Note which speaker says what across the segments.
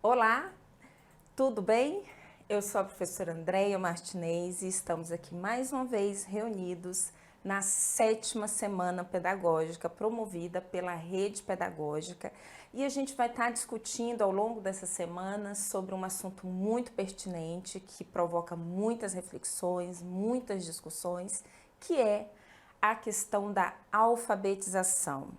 Speaker 1: Olá, tudo bem? Eu sou a professora Andréia Martinez e estamos aqui mais uma vez reunidos na 7ª Semana Pedagógica promovida pela Rede Pedagógica, e a gente vai estar discutindo ao longo dessa semana sobre um assunto muito pertinente que provoca muitas reflexões, muitas discussões, que é a questão da alfabetização.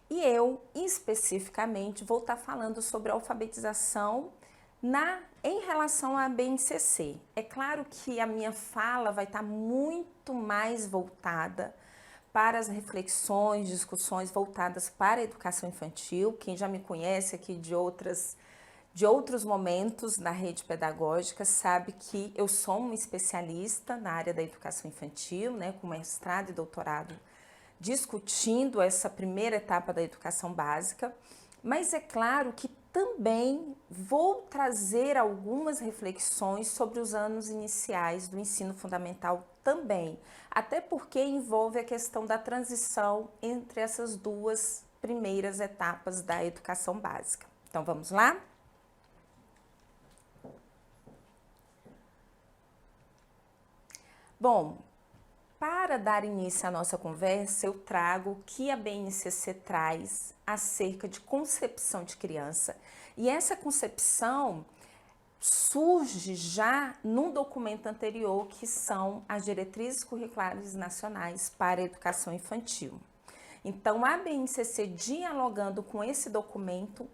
Speaker 1: E eu, especificamente, vou estar falando sobre a alfabetização em relação à BNCC. É claro que a minha fala vai estar muito mais voltada para as reflexões, discussões voltadas para a educação infantil. Quem já me conhece aqui de outros momentos na rede pedagógica sabe que eu sou uma especialista na área da educação infantil, né, com mestrado e doutorado discutindo essa primeira etapa da educação básica, mas é claro que também vou trazer algumas reflexões sobre os anos iniciais do ensino fundamental também, até porque envolve a questão da transição entre essas duas primeiras etapas da educação básica. Então vamos lá? Bom, para dar início à nossa conversa, eu trago o que a BNCC traz acerca de concepção de criança. E essa concepção surge já num documento anterior, que são as Diretrizes Curriculares Nacionais para a Educação Infantil. Então, a BNCC, dialogando com esse documento,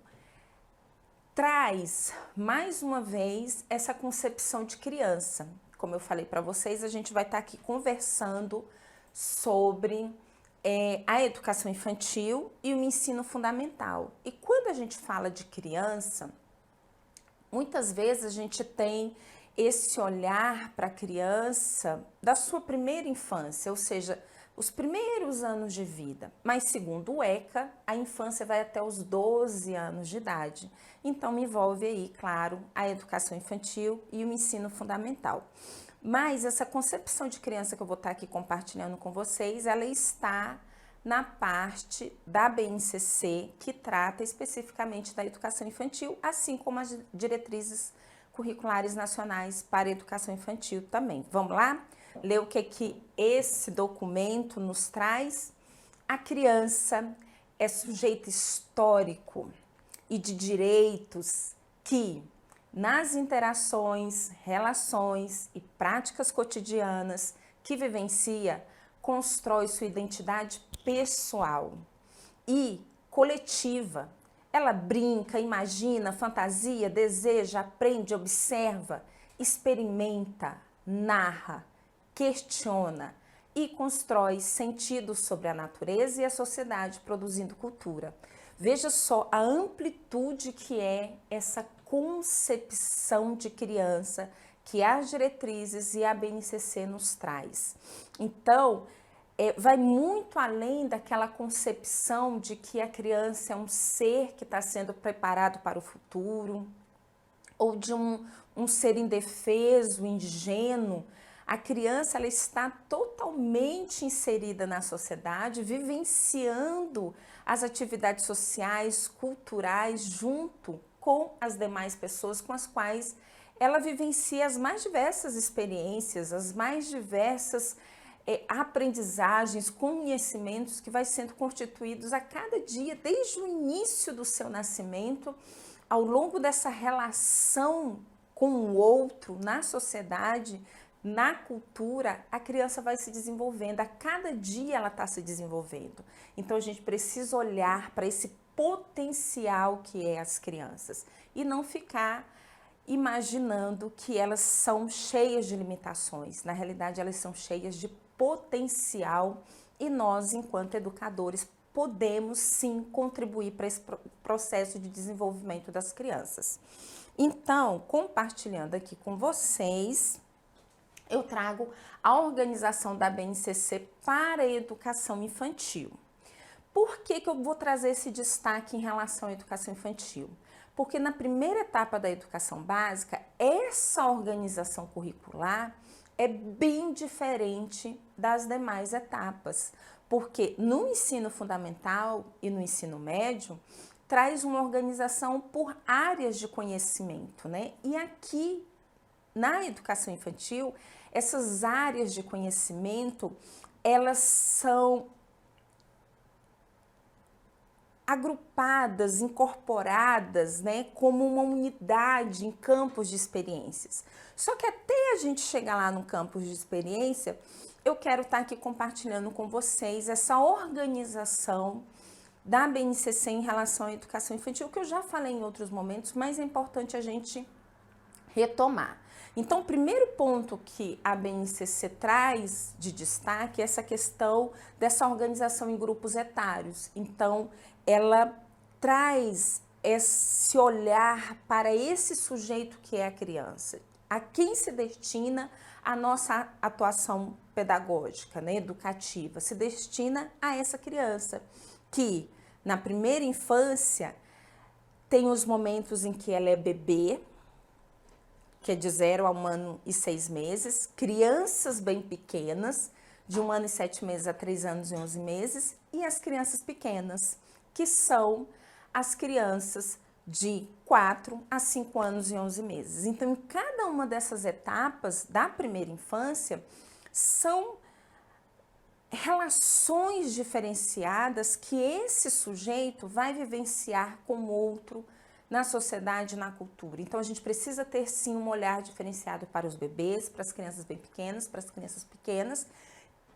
Speaker 1: traz, mais uma vez, essa concepção de criança. Como eu falei para vocês, a gente vai estar aqui conversando sobre a educação infantil e o ensino fundamental. E quando a gente fala de criança, muitas vezes a gente tem esse olhar para a criança da sua primeira infância, ou seja, os primeiros anos de vida. Mas segundo o ECA, a infância vai até os 12 anos de idade. Então envolve aí, claro, a educação infantil e o ensino fundamental. Mas essa concepção de criança que eu vou estar aqui compartilhando com vocês, ela está na parte da BNCC, que trata especificamente da educação infantil, assim como as diretrizes curriculares nacionais para a educação infantil também. Vamos lá? Ler o que esse documento nos traz? A criança é sujeito histórico e de direitos que, nas interações, relações e práticas cotidianas que vivencia, constrói sua identidade pessoal e coletiva. Ela brinca, imagina, fantasia, deseja, aprende, observa, experimenta, narra, questiona e constrói sentidos sobre a natureza e a sociedade, produzindo cultura. Veja só a amplitude que é essa concepção de criança que as diretrizes e a BNCC nos traz. Então, vai muito além daquela concepção de que a criança é um ser que está sendo preparado para o futuro, ou de um ser indefeso, ingênuo. A criança, ela está totalmente inserida na sociedade, vivenciando as atividades sociais, culturais, junto com as demais pessoas com as quais ela vivencia as mais diversas experiências, as mais diversas aprendizagens, conhecimentos que vai sendo constituídos a cada dia, desde o início do seu nascimento, ao longo dessa relação com o outro, na sociedade, na cultura, a criança vai se desenvolvendo, a cada dia ela está se desenvolvendo. Então a gente precisa olhar para esse potencial que é as crianças e não ficar imaginando que elas são cheias de limitações. Na realidade, elas são cheias de potencial e nós, enquanto educadores, podemos sim contribuir para esse processo de desenvolvimento das crianças. Então, compartilhando aqui com vocês, eu trago a organização da BNCC para a educação infantil. Por que eu vou trazer esse destaque em relação à educação infantil? Porque na primeira etapa da educação básica, essa organização curricular é bem diferente das demais etapas, porque no ensino fundamental e no ensino médio, traz uma organização por áreas de conhecimento, né? E aqui, na educação infantil, essas áreas de conhecimento, elas são agrupadas, incorporadas, né, como uma unidade em campos de experiências. Só que até a gente chegar lá no campus de experiência, eu quero estar aqui compartilhando com vocês essa organização da BNCC em relação à educação infantil, que eu já falei em outros momentos, mas é importante a gente retomar. Então, o primeiro ponto que a BNCC traz de destaque é essa questão dessa organização em grupos etários. Então, ela traz esse olhar para esse sujeito que é a criança, a quem se destina a nossa atuação pedagógica, né, educativa, se destina a essa criança que, na primeira infância, tem os momentos em que ela é bebê, que é de 0 a 1 ano e 6 meses, crianças bem pequenas, de 1 ano e 7 meses a 3 anos e 11 meses, e as crianças pequenas, que são as crianças de 4 a 5 anos e 11 meses. Então, em cada uma dessas etapas da primeira infância, são relações diferenciadas que esse sujeito vai vivenciar com o outro na sociedade e na cultura. Então, a gente precisa ter, sim, um olhar diferenciado para os bebês, para as crianças bem pequenas, para as crianças pequenas.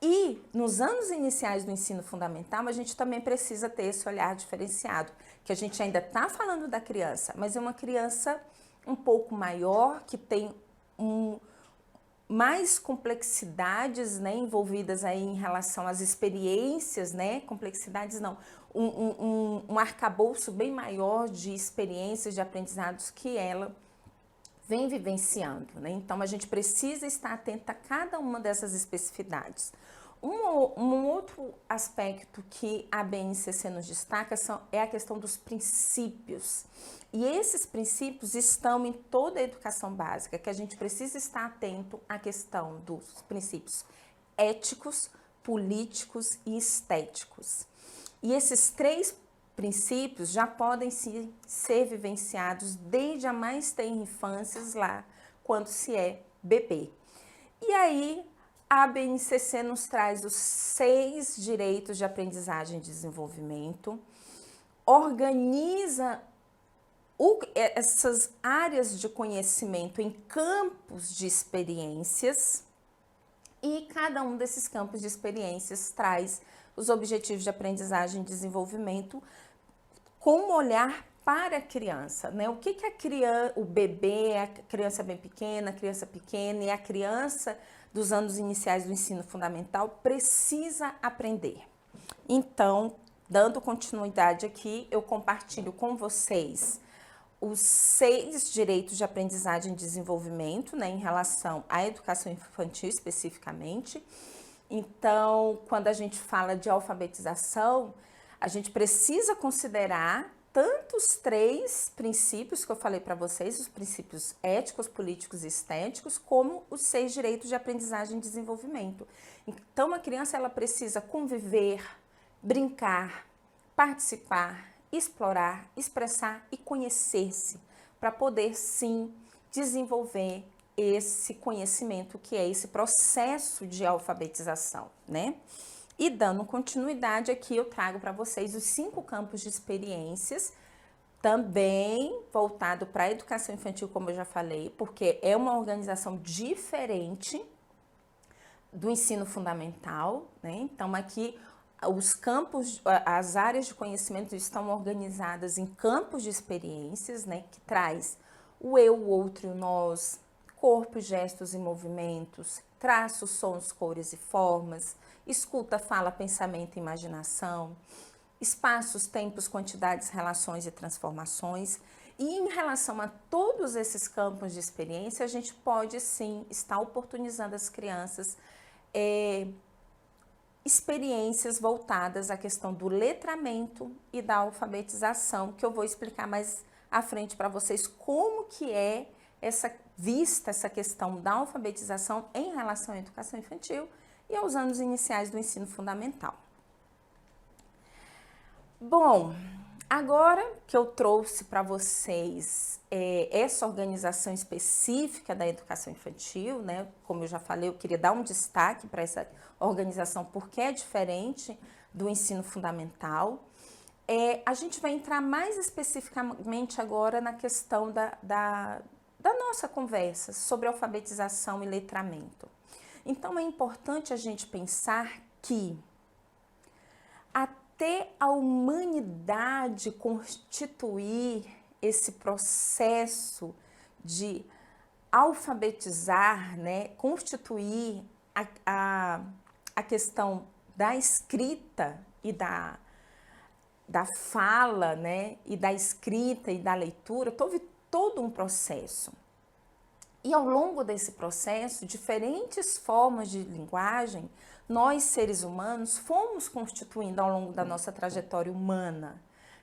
Speaker 1: E, nos anos iniciais do ensino fundamental, a gente também precisa ter esse olhar diferenciado, que a gente ainda está falando da criança, mas é uma criança um pouco maior, que tem mais complexidades, né, envolvidas aí em relação às experiências, né, complexidades não, um arcabouço bem maior de experiências, de aprendizados que ela vem vivenciando, né? Então, a gente precisa estar atenta a cada uma dessas especificidades. Um outro aspecto que a BNCC nos destaca é a questão dos princípios. E esses princípios estão em toda a educação básica, que a gente precisa estar atento à questão dos princípios éticos, políticos e estéticos. E esses 3 princípios já podem ser vivenciados desde a mais tenra infância lá, quando se é bebê. E aí, a BNCC nos traz os 6 direitos de aprendizagem e desenvolvimento, organiza essas áreas de conhecimento em campos de experiências, e cada um desses campos de experiências traz os objetivos de aprendizagem e desenvolvimento com um olhar para a criança, né? O que a criança, o bebê, a criança bem pequena, a criança pequena e a criança dos anos iniciais do ensino fundamental precisa aprender. Então, dando continuidade aqui, eu compartilho com vocês os 6 direitos de aprendizagem e desenvolvimento, né, em relação à educação infantil especificamente. Então, quando a gente fala de alfabetização, a gente precisa considerar tanto os 3 princípios que eu falei para vocês, os princípios éticos, políticos e estéticos, como os 6 direitos de aprendizagem e desenvolvimento. Então, a criança ela precisa conviver, brincar, participar, explorar, expressar e conhecer-se, para poder, sim, desenvolver esse conhecimento que é esse processo de alfabetização, né? E dando continuidade aqui, eu trago para vocês os 5 campos de experiências, também voltado para a educação infantil, como eu já falei, porque é uma organização diferente do ensino fundamental, né? Então, aqui os campos, as áreas de conhecimento estão organizadas em campos de experiências, né? Que traz o eu, o outro e o nós, corpo, gestos e movimentos, traços, sons, cores e formas, escuta, fala, pensamento e imaginação, espaços, tempos, quantidades, relações e transformações. E em relação a todos esses campos de experiência, a gente pode sim estar oportunizando as crianças experiências voltadas à questão do letramento e da alfabetização, que eu vou explicar mais à frente para vocês como que é essa questão da alfabetização em relação à educação infantil e aos anos iniciais do ensino fundamental. Bom, agora que eu trouxe para vocês essa organização específica da educação infantil, né? Como eu já falei, eu queria dar um destaque para essa organização porque é diferente do ensino fundamental. A gente vai entrar mais especificamente agora na questão da nossa conversa sobre alfabetização e letramento. Então, é importante a gente pensar que até a humanidade constituir esse processo de alfabetizar, né, constituir a questão da escrita e da fala, né, e da escrita e da leitura, houve todo um processo. E ao longo desse processo, diferentes formas de linguagem, nós seres humanos fomos constituindo ao longo da nossa trajetória humana,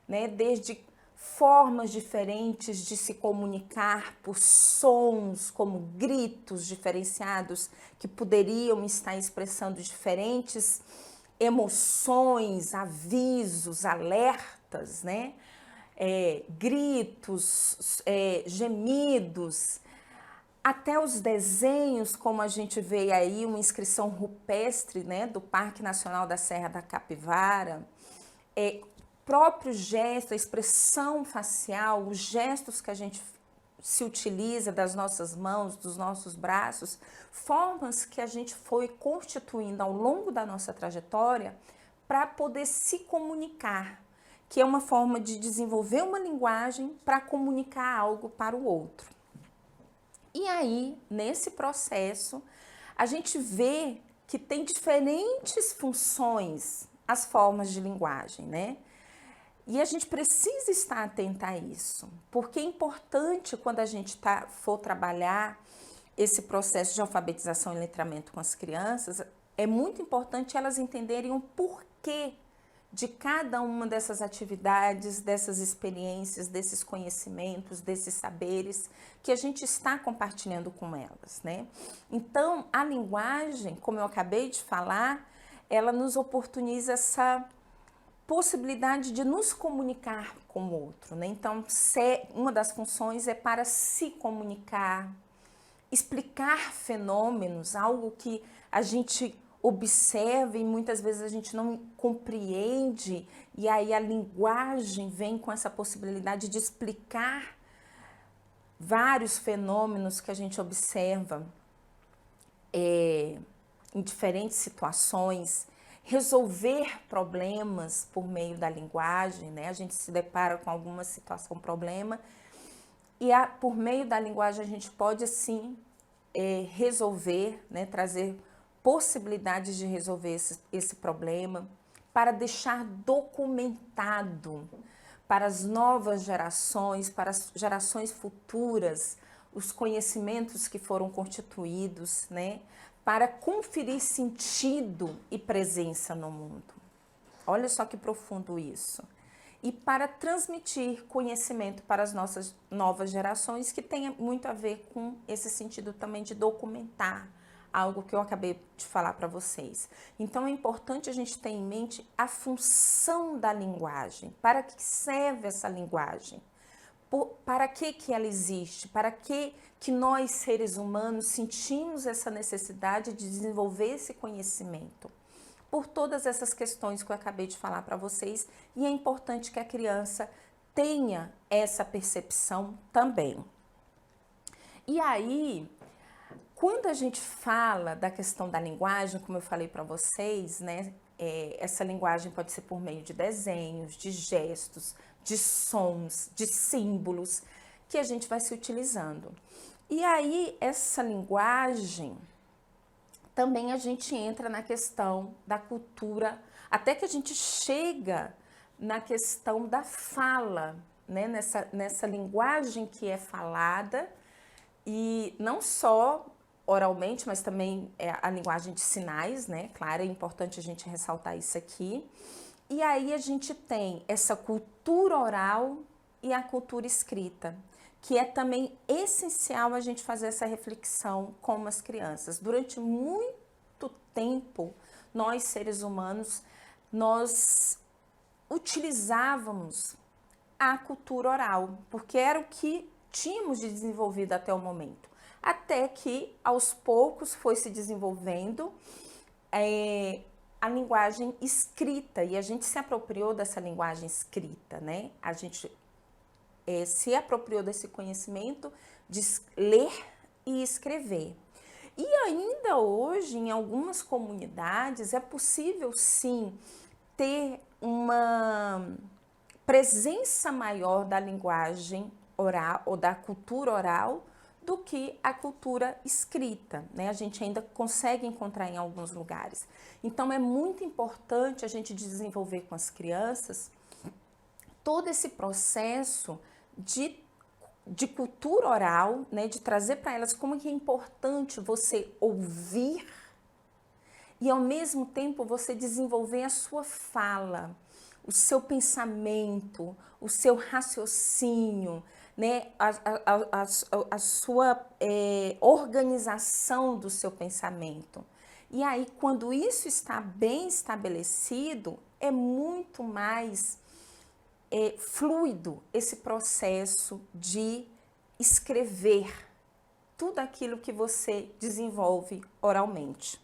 Speaker 1: né, desde formas diferentes de se comunicar por sons, como gritos diferenciados que poderiam estar expressando diferentes emoções, avisos, alertas, né? Gritos, gemidos, até os desenhos, como a gente vê aí, uma inscrição rupestre, né, do Parque Nacional da Serra da Capivara, próprio gesto, a expressão facial, os gestos que a gente se utiliza das nossas mãos, dos nossos braços, formas que a gente foi constituindo ao longo da nossa trajetória para poder se comunicar, que é uma forma de desenvolver uma linguagem para comunicar algo para o outro. E aí, nesse processo, a gente vê que tem diferentes funções as formas de linguagem, né? E a gente precisa estar atenta a isso, porque é importante quando a gente for trabalhar esse processo de alfabetização e letramento com as crianças, é muito importante elas entenderem o porquê de cada uma dessas atividades, dessas experiências, desses conhecimentos, desses saberes que a gente está compartilhando com elas, né? Então, a linguagem, como eu acabei de falar, ela nos oportuniza essa possibilidade de nos comunicar com o outro, né? Então, uma das funções é para se comunicar, explicar fenômenos, algo que a gente observa e muitas vezes a gente não compreende, e aí a linguagem vem com essa possibilidade de explicar vários fenômenos que a gente observa em diferentes situações, resolver problemas por meio da linguagem, né? A gente se depara com alguma situação, problema, e por meio da linguagem a gente pode, assim, resolver, né? Trazer possibilidades de resolver esse problema, para deixar documentado para as novas gerações, para as gerações futuras, os conhecimentos que foram constituídos, né? Para conferir sentido e presença no mundo. Olha só que profundo isso. E para transmitir conhecimento para as nossas novas gerações, que tem muito a ver com esse sentido também de documentar algo que eu acabei de falar para vocês. Então é importante a gente ter em mente a função da linguagem. Para que serve essa linguagem? Para que ela existe? Para que nós, seres humanos, sentimos essa necessidade de desenvolver esse conhecimento? Por todas essas questões que eu acabei de falar para vocês, e é importante que a criança tenha essa percepção também. E aí, quando a gente fala da questão da linguagem, como eu falei para vocês, né, essa linguagem pode ser por meio de desenhos, de gestos, de sons, de símbolos, que a gente vai se utilizando. E aí, essa linguagem, também a gente entra na questão da cultura, até que a gente chega na questão da fala, né? Nessa linguagem que é falada, e não só oralmente, mas também a linguagem de sinais, né? Claro, é importante a gente ressaltar isso aqui. E aí a gente tem essa cultura oral e a cultura escrita, que é também essencial a gente fazer essa reflexão com as crianças. Durante muito tempo, nós seres humanos, nós utilizávamos a cultura oral, porque era o que tínhamos de desenvolvido até o momento. Até que, aos poucos, foi se desenvolvendo a linguagem escrita, e a gente se apropriou dessa linguagem escrita, né? A gente se apropriou desse conhecimento de ler e escrever. E ainda hoje, em algumas comunidades, é possível sim ter uma presença maior da linguagem oral ou da cultura oral do que a cultura escrita, né? A gente ainda consegue encontrar em alguns lugares. Então é muito importante a gente desenvolver com as crianças todo esse processo de cultura oral, né? De trazer para elas como que é importante você ouvir e ao mesmo tempo você desenvolver a sua fala, o seu pensamento, o seu raciocínio, né? A sua organização do seu pensamento. E aí, quando isso está bem estabelecido, é muito mais fluido esse processo de escrever tudo aquilo que você desenvolve oralmente.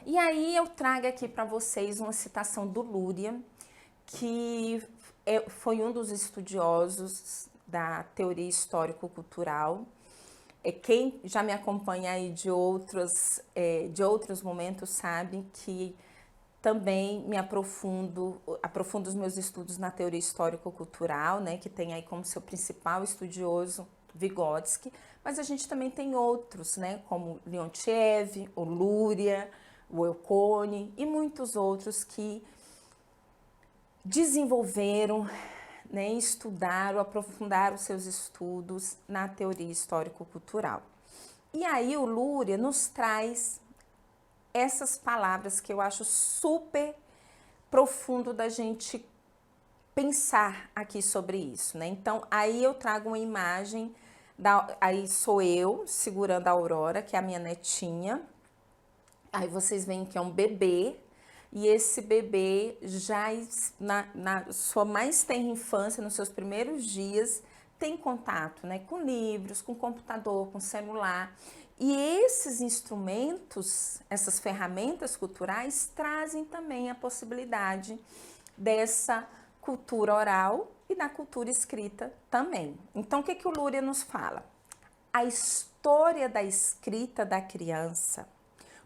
Speaker 1: E aí eu trago aqui para vocês uma citação do Luria, que foi um dos estudiosos da teoria histórico-cultural. Quem já me acompanha aí de outros momentos sabe que também me aprofundo os meus estudos na teoria histórico-cultural, né, que tem aí como seu principal estudioso Vygotsky, mas a gente também tem outros, né, como Leontiev, o Luria, o Elcone e muitos outros que desenvolveram, né, estudaram, aprofundaram seus estudos na teoria histórico-cultural. E aí o Luria nos traz essas palavras que eu acho super profundo da gente pensar aqui sobre isso, né? Então, aí eu trago uma imagem, aí sou eu segurando a Aurora, que é a minha netinha. Aí vocês veem que é um bebê, e esse bebê já na sua mais tenra infância, nos seus primeiros dias, tem contato, né, com livros, com computador, com celular. E esses instrumentos, essas ferramentas culturais, trazem também a possibilidade dessa cultura oral e da cultura escrita também. Então, o que o Luria nos fala? A história da escrita da criança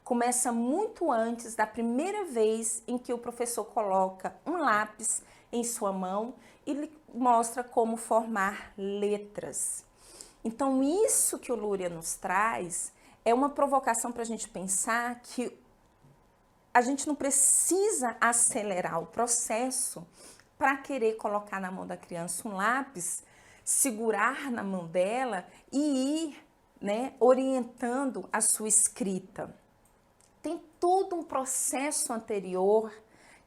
Speaker 1: começa muito antes da primeira vez em que o professor coloca um lápis em sua mão e lhe mostra como formar letras. Então, isso que o Luria nos traz é uma provocação para a gente pensar que a gente não precisa acelerar o processo para querer colocar na mão da criança um lápis, segurar na mão dela e ir, né, orientando a sua escrita. Tem todo um processo anterior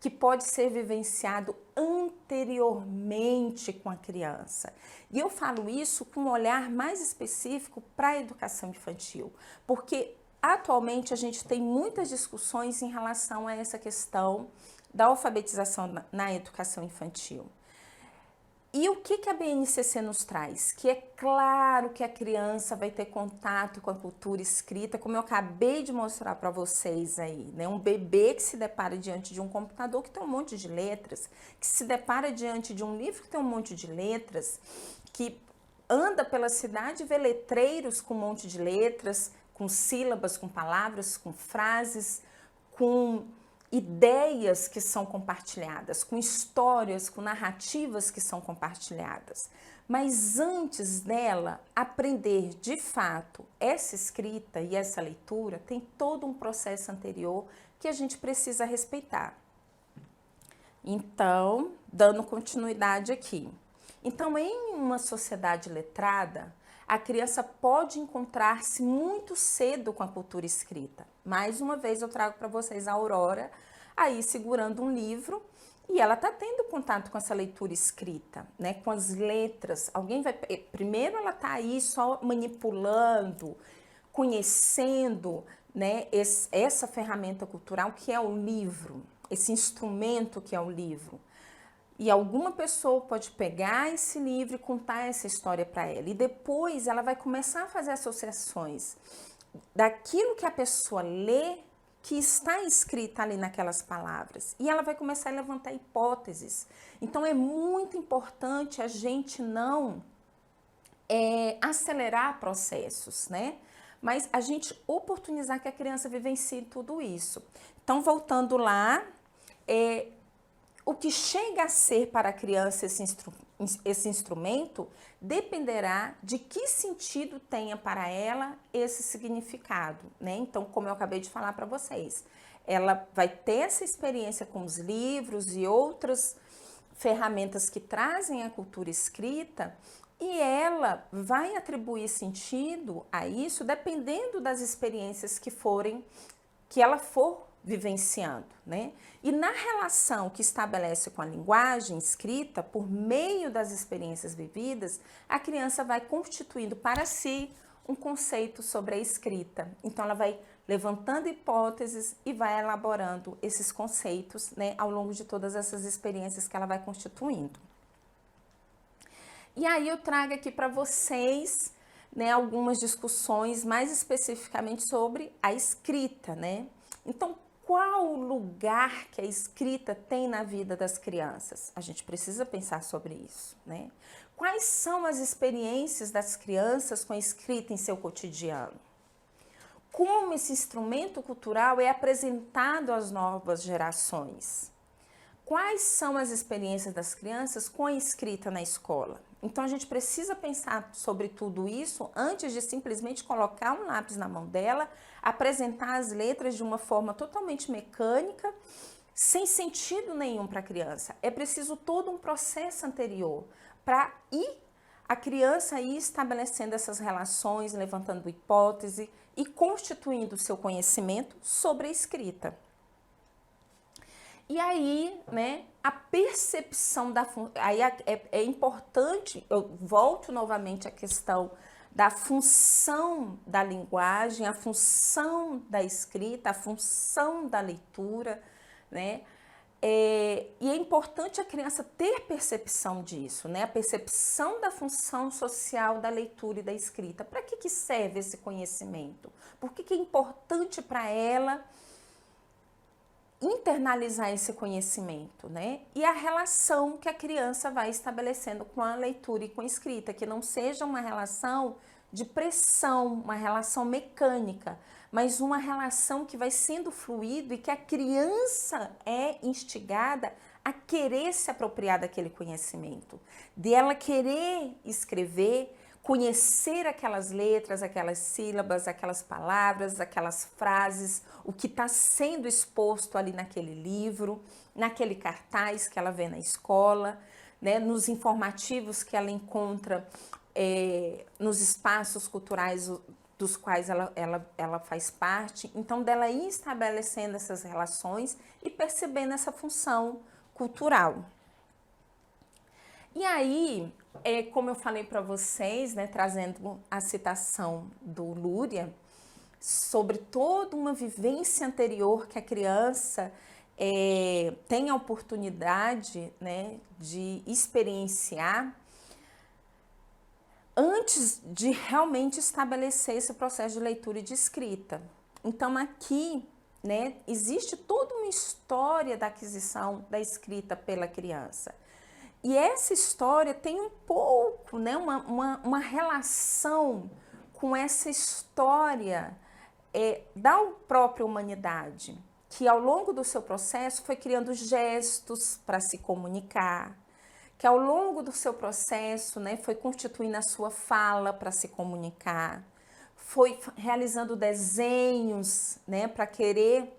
Speaker 1: que pode ser vivenciado anteriormente com a criança. E eu falo isso com um olhar mais específico para a educação infantil, porque atualmente a gente tem muitas discussões em relação a essa questão da alfabetização na educação infantil. E o que a BNCC nos traz? Que é claro que a criança vai ter contato com a cultura escrita, como eu acabei de mostrar para vocês aí, né? Um bebê que se depara diante de um computador que tem um monte de letras, que se depara diante de um livro que tem um monte de letras, que anda pela cidade e vê letreiros com um monte de letras, com sílabas, com palavras, com frases, com ideias que são compartilhadas, com histórias, com narrativas que são compartilhadas. Mas antes dela aprender de fato essa escrita e essa leitura, tem todo um processo anterior que a gente precisa respeitar. Então, dando continuidade aqui. Então, em uma sociedade letrada, a criança pode encontrar-se muito cedo com a cultura escrita. Mais uma vez eu trago para vocês a Aurora aí segurando um livro E ela está tendo contato com essa leitura escrita, né? Com as letras. Alguém vai. Primeiro ela está aí só manipulando, conhecendo, né, essa ferramenta cultural que é o livro, esse instrumento que é o livro. E alguma pessoa pode pegar esse livro e contar essa história para ela. E depois ela vai começar a fazer associações daquilo que a pessoa lê, que está escrita ali naquelas palavras. E ela vai começar a levantar hipóteses. Então é muito importante a gente não acelerar processos, né? Mas a gente oportunizar que a criança vivencie tudo isso. Então, voltando lá, o que chega a ser para a criança esse instrumento dependerá de que sentido tenha para ela esse significado, né? Então, como eu acabei de falar para vocês, ela vai ter essa experiência com os livros e outras ferramentas que trazem a cultura escrita e ela vai atribuir sentido a isso dependendo das experiências que ela for vivenciando, né? E na relação que estabelece com a linguagem escrita, por meio das experiências vividas, a criança vai constituindo para si um conceito sobre a escrita. Então ela vai levantando hipóteses e vai elaborando esses conceitos, né, ao longo de todas essas experiências que ela vai constituindo. E aí eu trago aqui para vocês, né, algumas discussões mais especificamente sobre a escrita, né? Então, qual o lugar que a escrita tem na vida das crianças? A gente precisa pensar sobre isso, né? Quais são as experiências das crianças com a escrita em seu cotidiano? Como esse instrumento cultural é apresentado às novas gerações? Quais são as experiências das crianças com a escrita na escola? Então, a gente precisa pensar sobre tudo isso antes de simplesmente colocar um lápis na mão dela, apresentar as letras de uma forma totalmente mecânica, sem sentido nenhum para a criança. É preciso todo um processo anterior para a criança ir estabelecendo essas relações, levantando hipótese e constituindo o seu conhecimento sobre a escrita. E aí, né, a percepção aí é importante, eu volto novamente à questão da função da linguagem, a função da escrita, a função da leitura, né? E é importante a criança ter percepção disso, né? A percepção da função social da leitura e da escrita. Para que serve esse conhecimento? Por que é importante para ela internalizar esse conhecimento, né? E a relação que a criança vai estabelecendo com a leitura e com a escrita, que não seja uma relação de pressão, uma relação mecânica, mas uma relação que vai sendo fluido e que a criança é instigada a querer se apropriar daquele conhecimento, de ela querer escrever, conhecer aquelas letras, aquelas sílabas, aquelas palavras, aquelas frases, o que está sendo exposto ali naquele livro, naquele cartaz que ela vê na escola, né, nos informativos que ela encontra nos espaços culturais dos quais ela faz parte. Então, dela ir estabelecendo essas relações e percebendo essa função cultural. E aí, como eu falei para vocês, né, trazendo a citação do Luria, sobre toda uma vivência anterior que a criança tem a oportunidade, né, de experienciar antes de realmente estabelecer esse processo de leitura e de escrita. Então, aqui, né, existe toda uma história da aquisição da escrita pela criança. E essa história tem um pouco, né, uma relação com essa história da própria humanidade, que ao longo do seu processo foi criando gestos para se comunicar, que ao longo do seu processo, né, foi constituindo a sua fala para se comunicar, foi realizando desenhos, né, para querer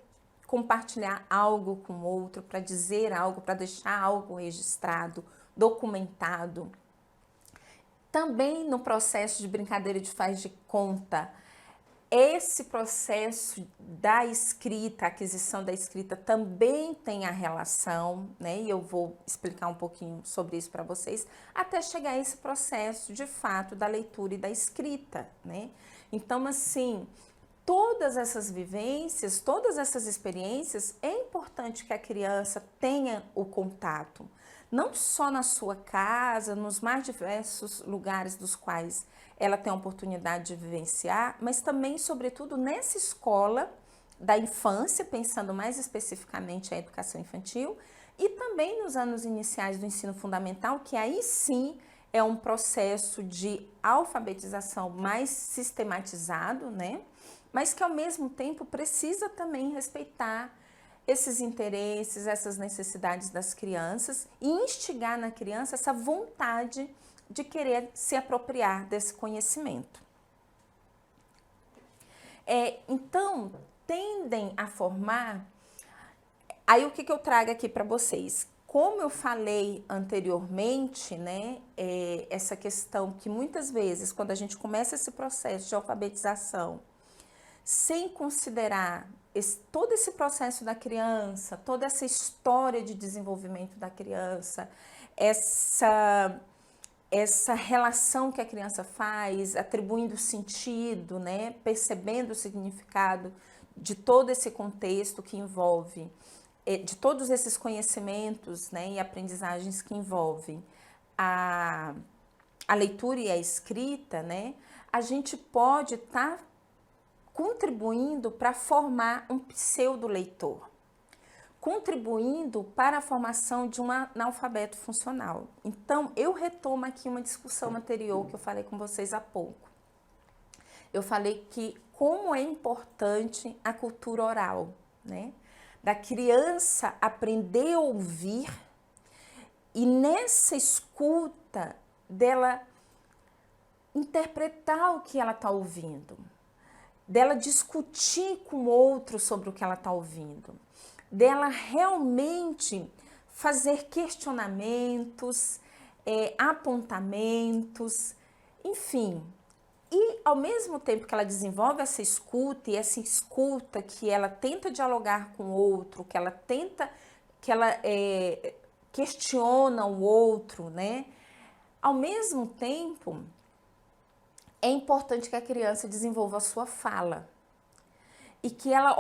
Speaker 1: compartilhar algo com o outro, para dizer algo, para deixar algo registrado, documentado. Também no processo de brincadeira de faz de conta, esse processo da escrita, a aquisição da escrita também tem a relação, né? E eu vou explicar um pouquinho sobre isso para vocês, até chegar a esse processo de fato da leitura e da escrita, né? Então, assim, todas essas vivências, todas essas experiências, é importante que a criança tenha o contato, não só na sua casa, nos mais diversos lugares dos quais ela tem a oportunidade de vivenciar, mas também, sobretudo, nessa escola da infância, pensando mais especificamente a educação infantil, e também nos anos iniciais do ensino fundamental, que aí sim é um processo de alfabetização mais sistematizado, né? Mas que ao mesmo tempo precisa também respeitar esses interesses, essas necessidades das crianças e instigar na criança essa vontade de querer se apropriar desse conhecimento. Então, tendem a formar... Aí o que eu trago aqui para vocês? Como eu falei anteriormente, né, essa questão que muitas vezes, quando a gente começa esse processo de alfabetização, sem considerar todo esse processo da criança, toda essa história de desenvolvimento da criança, essa relação que a criança faz, atribuindo sentido, né, percebendo o significado de todo esse contexto que envolve, de todos esses conhecimentos, né, e aprendizagens que envolvem a leitura e a escrita, né, a gente pode estar contribuindo para formar um pseudo-leitor, contribuindo para a formação de um analfabeto funcional. Então, eu retomo aqui uma discussão anterior que eu falei com vocês há pouco. Eu falei que como é importante a cultura oral, né? Da criança aprender a ouvir e nessa escuta dela interpretar o que ela está ouvindo, dela discutir com o outro sobre o que ela está ouvindo, dela realmente fazer questionamentos, apontamentos, enfim. E ao mesmo tempo que ela desenvolve essa escuta, e essa escuta que ela tenta dialogar com o outro, que ela questiona o outro, né? Ao mesmo tempo, é importante que a criança desenvolva a sua fala e que ela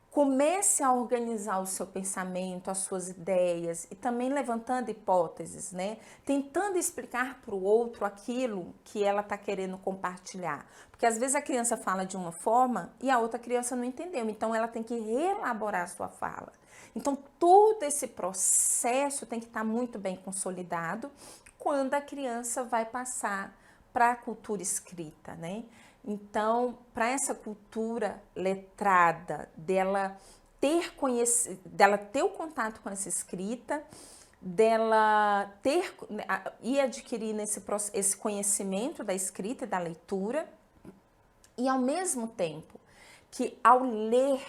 Speaker 1: comece a organizar o seu pensamento, as suas ideias e também levantando hipóteses, né? Tentando explicar para o outro aquilo que ela está querendo compartilhar. Porque às vezes a criança fala de uma forma e a outra criança não entendeu, então ela tem que reelaborar a sua fala. Então todo esse processo tem que estar muito bem consolidado quando a criança vai passar para a cultura escrita, né? Então, para essa cultura letrada, dela ter o contato com essa escrita, dela ir adquirir esse conhecimento da escrita e da leitura, e ao mesmo tempo que ao ler,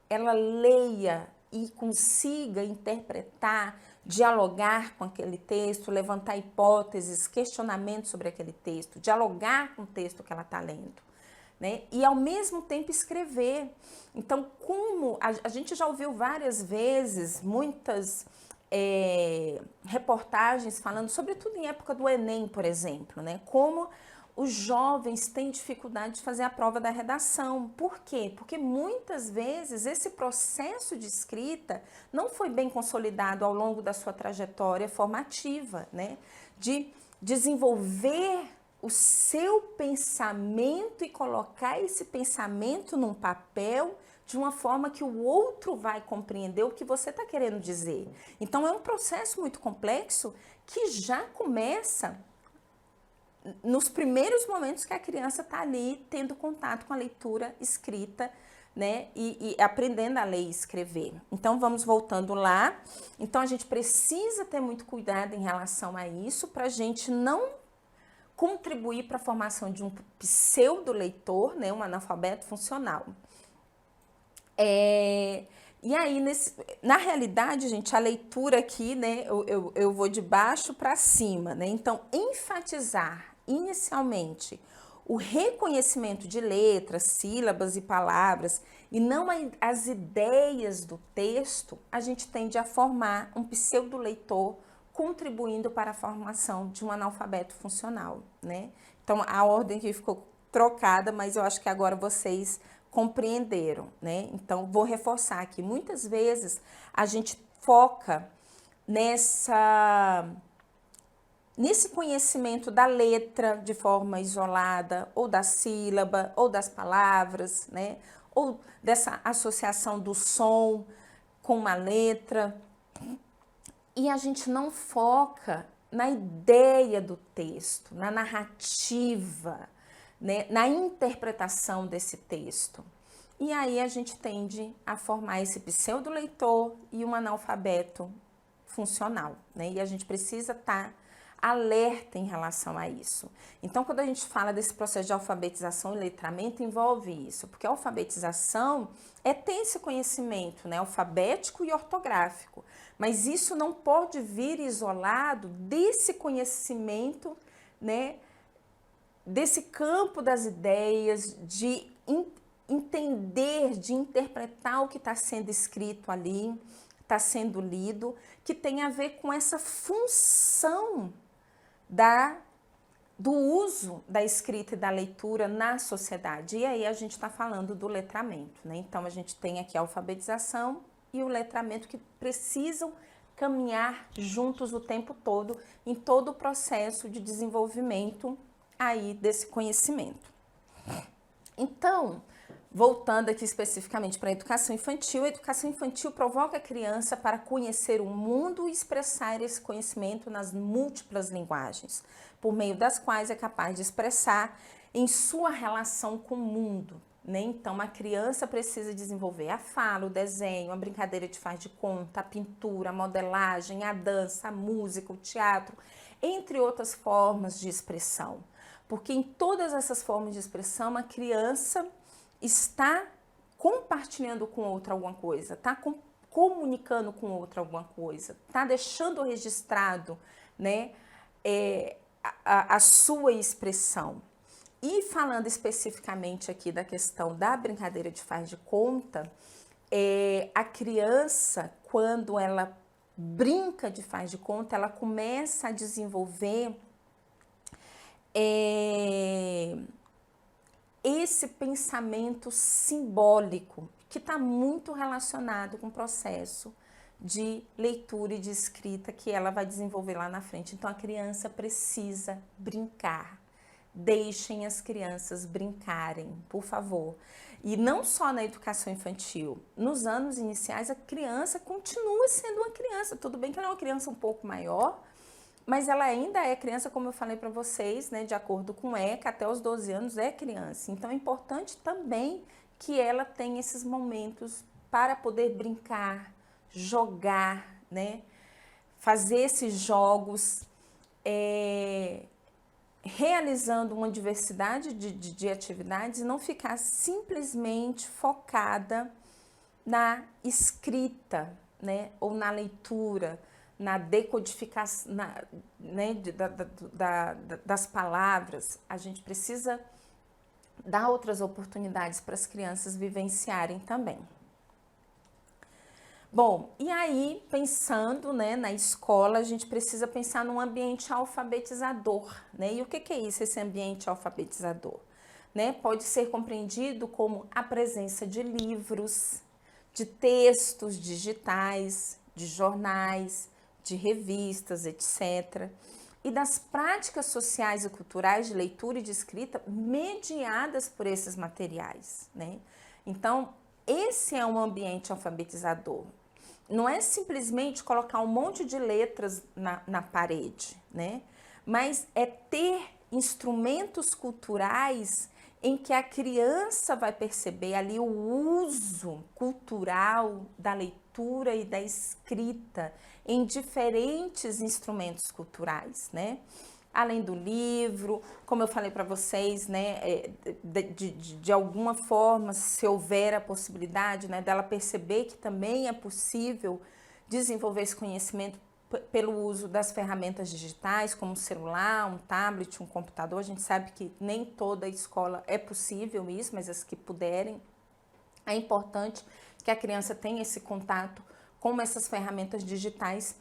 Speaker 1: ela leia e consiga interpretar, dialogar com aquele texto, levantar hipóteses, questionamentos sobre aquele texto, dialogar com o texto que ela está lendo, né? E ao mesmo tempo escrever. Então, como a gente já ouviu várias vezes, muitas reportagens falando, sobretudo em época do Enem, por exemplo, né? Como os jovens têm dificuldade de fazer a prova da redação. Por quê? Porque muitas vezes esse processo de escrita não foi bem consolidado ao longo da sua trajetória formativa, né? De desenvolver o seu pensamento e colocar esse pensamento num papel de uma forma que o outro vai compreender o que você está querendo dizer. Então é um processo muito complexo que já começa nos primeiros momentos que a criança está ali tendo contato com a leitura escrita, né, e aprendendo a ler e escrever. Então, vamos voltando lá. Então, a gente precisa ter muito cuidado em relação a isso, para a gente não contribuir para a formação de um pseudo-leitor, né, um analfabeto funcional. E aí, na realidade, gente, a leitura aqui, né, eu vou de baixo para cima, né? Então, enfatizar inicialmente o reconhecimento de letras, sílabas e palavras, e não as ideias do texto, a gente tende a formar um pseudo-leitor, contribuindo para a formação de um analfabeto funcional, né? Então, a ordem aqui ficou trocada, mas eu acho que agora vocês compreenderam, né? Então, vou reforçar aqui. Muitas vezes a gente foca nesse conhecimento da letra de forma isolada, ou da sílaba, ou das palavras, né? Ou dessa associação do som com uma letra. E a gente não foca na ideia do texto, na narrativa, né? Na interpretação desse texto. E aí a gente tende a formar esse pseudo-leitor e um analfabeto funcional, né? E a gente precisa estar alerta em relação a isso. Então, quando a gente fala desse processo de alfabetização e letramento, envolve isso, porque a alfabetização é ter esse conhecimento, né, alfabético e ortográfico, mas isso não pode vir isolado desse conhecimento, né, desse campo das ideias, de entender, de interpretar o que está sendo escrito ali, está sendo lido, que tem a ver com essa função do uso da escrita e da leitura na sociedade. E aí a gente está falando do letramento, né? Então a gente tem aqui a alfabetização e o letramento que precisam caminhar juntos o tempo todo, em todo o processo de desenvolvimento aí desse conhecimento. Então, voltando aqui especificamente para a educação infantil provoca a criança para conhecer o mundo e expressar esse conhecimento nas múltiplas linguagens, por meio das quais é capaz de expressar em sua relação com o mundo, né? Então, a criança precisa desenvolver a fala, o desenho, a brincadeira de faz de conta, a pintura, a modelagem, a dança, a música, o teatro, entre outras formas de expressão. Porque em todas essas formas de expressão, a criança está compartilhando com outra alguma coisa, está comunicando com outra alguma coisa, está deixando registrado, né, a sua expressão. E falando especificamente aqui da questão da brincadeira de faz de conta, a criança, quando ela brinca de faz de conta, ela começa a desenvolver esse pensamento simbólico que está muito relacionado com o processo de leitura e de escrita que ela vai desenvolver lá na frente. Então, a criança precisa brincar. Deixem as crianças brincarem, por favor. E não só na educação infantil. Nos anos iniciais, a criança continua sendo uma criança. Tudo bem que ela é uma criança um pouco maior, mas ela ainda é criança, como eu falei para vocês, né, de acordo com o ECA, até os 12 anos é criança. Então, é importante também que ela tenha esses momentos para poder brincar, jogar, né, fazer esses jogos, realizando uma diversidade de atividades e não ficar simplesmente focada na escrita, né, ou na leitura, na decodificação, né, das palavras. A gente precisa dar outras oportunidades para as crianças vivenciarem também. Bom, e aí, pensando, né, na escola, a gente precisa pensar num ambiente alfabetizador, né? E o que é isso, esse ambiente alfabetizador? Né? Pode ser compreendido como a presença de livros, de textos digitais, de jornais, de revistas, etc. E das práticas sociais e culturais de leitura e de escrita mediadas por esses materiais, né? Então, esse é um ambiente alfabetizador. Não é simplesmente colocar um monte de letras na parede, né? Mas é ter instrumentos culturais em que a criança vai perceber ali o uso cultural da leitura e da escrita em diferentes instrumentos culturais, né? Além do livro, como eu falei para vocês, né, de alguma forma, se houver a possibilidade, né, dela perceber que também é possível desenvolver esse conhecimento pelo uso das ferramentas digitais, como um celular, um tablet, um computador. A gente sabe que nem toda escola é possível isso, mas as que puderem, é importante que a criança tenha esse contato com essas ferramentas digitais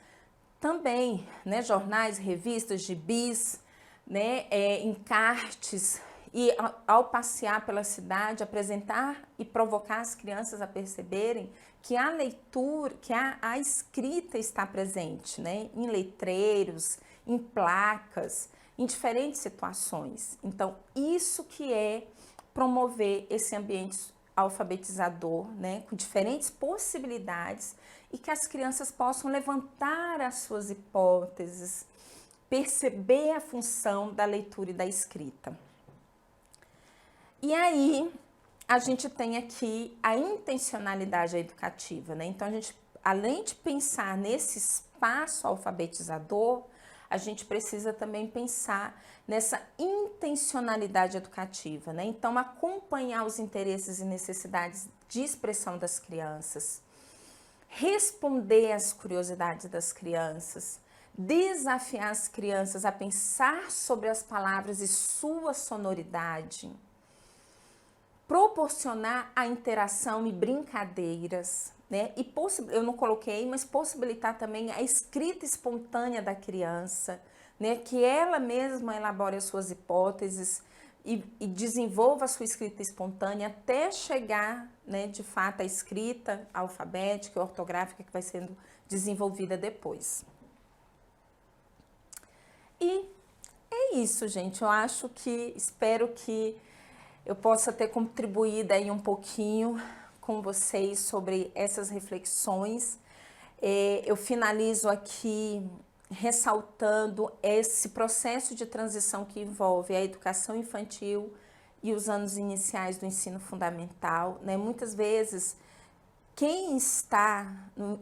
Speaker 1: também, né? Jornais, revistas, gibis, né? Encartes, e ao passear pela cidade, apresentar e provocar as crianças a perceberem que a leitura, que a escrita está presente, né? Em letreiros, em placas, em diferentes situações. Então, isso que é promover esse ambiente alfabetizador, né? Com diferentes possibilidades, e que as crianças possam levantar as suas hipóteses, perceber a função da leitura e da escrita. E aí, a gente tem aqui a intencionalidade educativa, né? Então, a gente, além de pensar nesse espaço alfabetizador, a gente precisa também pensar nessa intencionalidade educativa, né? Então, acompanhar os interesses e necessidades de expressão das crianças, responder às curiosidades das crianças, desafiar as crianças a pensar sobre as palavras e sua sonoridade, proporcionar a interação e brincadeiras, né? E eu não coloquei, mas possibilitar também a escrita espontânea da criança, né? Que ela mesma elabore as suas hipóteses e desenvolva a sua escrita espontânea até chegar, né, de fato, à escrita alfabética e ortográfica que vai sendo desenvolvida depois. E é isso, gente. Eu acho que, espero que eu possa ter contribuído aí um pouquinho com vocês sobre essas reflexões. Eu finalizo aqui ressaltando esse processo de transição que envolve a educação infantil e os anos iniciais do ensino fundamental, né? Muitas vezes, quem está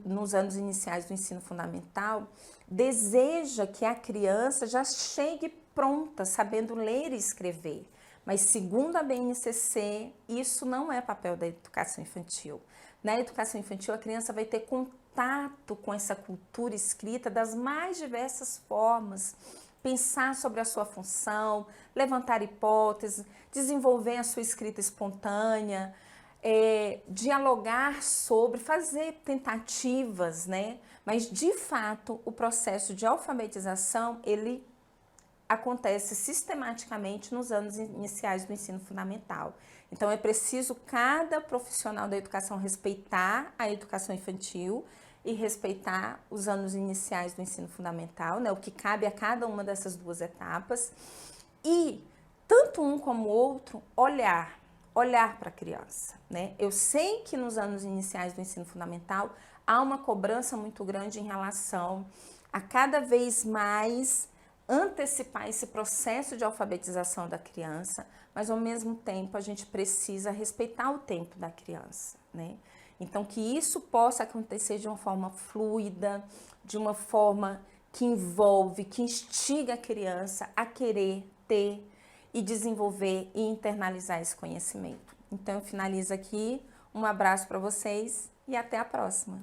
Speaker 1: nos anos iniciais do ensino fundamental deseja que a criança já chegue pronta, sabendo ler e escrever. Mas, segundo a BNCC, isso não é papel da educação infantil. Na educação infantil, a criança vai ter contato com essa cultura escrita das mais diversas formas, pensar sobre a sua função, levantar hipóteses, desenvolver a sua escrita espontânea, dialogar sobre, fazer tentativas, né? Mas, de fato, o processo de alfabetização, ele acontece sistematicamente nos anos iniciais do ensino fundamental. Então, é preciso cada profissional da educação respeitar a educação infantil e respeitar os anos iniciais do ensino fundamental, né? O que cabe a cada uma dessas duas etapas. E, tanto um como o outro, olhar para a criança, né? Eu sei que nos anos iniciais do ensino fundamental há uma cobrança muito grande em relação a cada vez mais antecipar esse processo de alfabetização da criança, mas ao mesmo tempo a gente precisa respeitar o tempo da criança, né? Então, que isso possa acontecer de uma forma fluida, de uma forma que envolve, que instiga a criança a querer ter e desenvolver e internalizar esse conhecimento. Então, eu finalizo aqui. Um abraço para vocês e até a próxima.